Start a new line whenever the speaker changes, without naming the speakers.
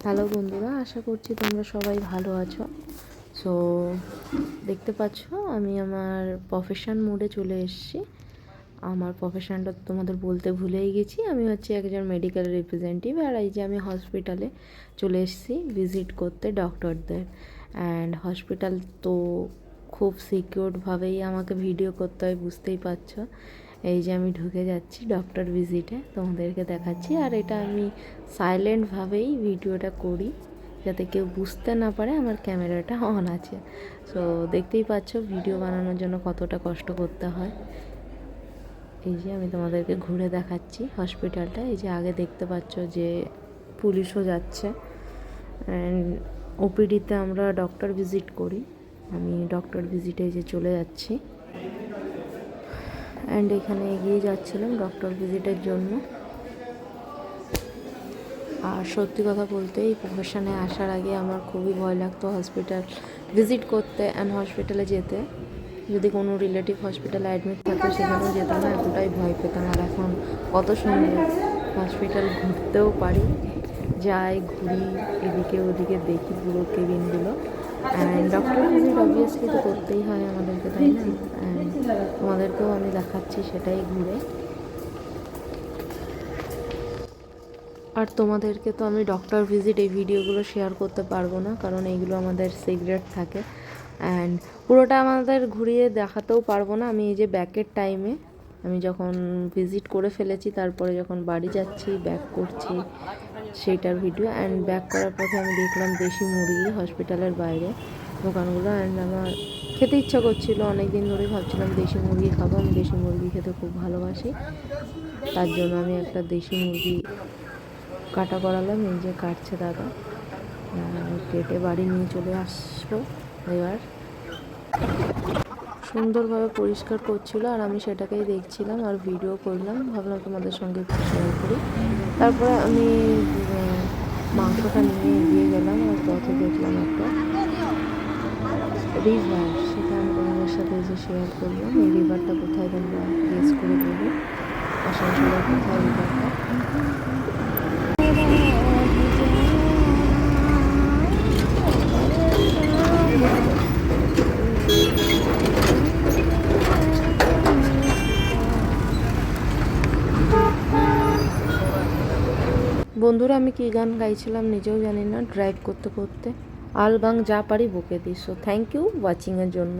Hello বন্ধুরা, আশা করছি তোমরা সবাই ভালো আছো। সো দেখতে পাচ্ছ আমি আমার প্রফেশন মোডে চলে এসেছি। আমার প্রফেশনটা তোমাদের বলতে ভুলেই গেছি। আমি হচ্ছে একজন মেডিকেল রিপ্রেজেন্টেটিভ, আর এই যে আমি হসপিটালে চলে এসেছি ভিজিট করতে ডক্টরদের। অ্যান্ড হসপিটাল তো খুব সিকিউরভাবেই আমাকে ভিডিও করতে হয়, বুঝতেই পারছো। এই যে আমি ঢুকে যাচ্ছি ডক্টর ভিজিটে, তোমাদেরকে দেখাচ্ছি। আর এটা আমি সাইলেন্টভাবেই ভিডিওটা করি, যাতে কেউ বুঝতে না পারে আমার ক্যামেরাটা অন আছে। সো দেখতেই পাচ্ছ ভিডিও বানানোর জন্য কতটা কষ্ট করতে হয়। এই যে আমি তোমাদেরকে ঘুরে দেখাচ্ছি হসপিটালটা। এই যে আগে দেখতে পাচ্ছ যে পুলিশও যাচ্ছে। অ্যান্ড ওপিডিতে আমরা ডক্টর ভিজিট করি। আমি ডক্টর ভিজিটে যে চলে যাচ্ছি, অ্যান্ড এখানে এগিয়ে যাচ্ছিলাম ডক্টর ভিজিটের জন্য। আর সত্যি কথা বলতে এই প্রফেশনে আসার আগে আমার খুবই ভয় লাগতো হসপিটাল ভিজিট করতে অ্যান্ড হসপিটালে যেতে। যদি কোনো রিলেটিভ হসপিটালে অ্যাডমিট থাকতো সেখানেও যেতাম না, এতটাই ভয় পেতাম। আর এখন কত সুন্দর হসপিটাল, ঘুরতেও পারি, যাই ঘুরি, এদিকে ওদিকে দেখি পুরো কেবিনগুলো। অ্যান্ড ডক্টর ভিজিট অবভিয়াসলি তো করতেই হয় আমাদেরকে, তাই না? অ্যান্ড তোমাদেরকেও আমি দেখাচ্ছি সেটাই ঘুরে। আর তোমাদেরকে তো আমি ডক্টর ভিজিট এই ভিডিওগুলো শেয়ার করতে পারবো না, কারণ এইগুলো আমাদের সিক্রেট থাকে। অ্যান্ড পুরোটা আমাদের ঘুরিয়ে দেখাতেও পারবো না। আমি এই যে ব্যাকের টাইমে আমি যখন ভিজিট করে ফেলেছি, তারপরে যখন বাড়ি যাচ্ছি ব্যাক করছি সেইটার ভিডিও। অ্যান্ড ব্যাক করার পথে আমি দেখলাম দেশি মুরগি হসপিটালের বাইরে দোকানগুলো। অ্যান্ড আমার খেতে ইচ্ছা করছিল, অনেক দিন ধরেই ভাবছিলাম দেশি মুরগি খাবো। আমি দেশি মুরগি খেতে খুব ভালোবাসি, তার জন্য আমি একটা দেশি মুরগি কাটা করালাম। এই যে কাটছে দাদা, কেটে বাড়ি নিয়ে চলে আসবো। এবার সুন্দরভাবে পরিষ্কার করছিল আর আমি সেটাকেই দেখছিলাম আর ভিডিও করলাম, ভাবলাম তোমাদের সঙ্গে একটু শেয়ার করি। তারপরে আমি মাংসটা নিয়ে এগিয়ে গেলাম, আর পথে দেখলাম একটা রিভার, সেটা আমি তোমাদের সাথে যে শেয়ার করলাম। এই রিভারটা কোথায় তোমরা গেস করে দেবো, আসানসোলের কোথায় রিভারটা। বন্ধুরা, আমি কী গান গাইছিলাম নিজেও জানি না ড্রাইভ করতে করতে। আল বাং যা পারি বকে দিস। সো থ্যাংক ইউ ওয়াচিংয়ের জন্য।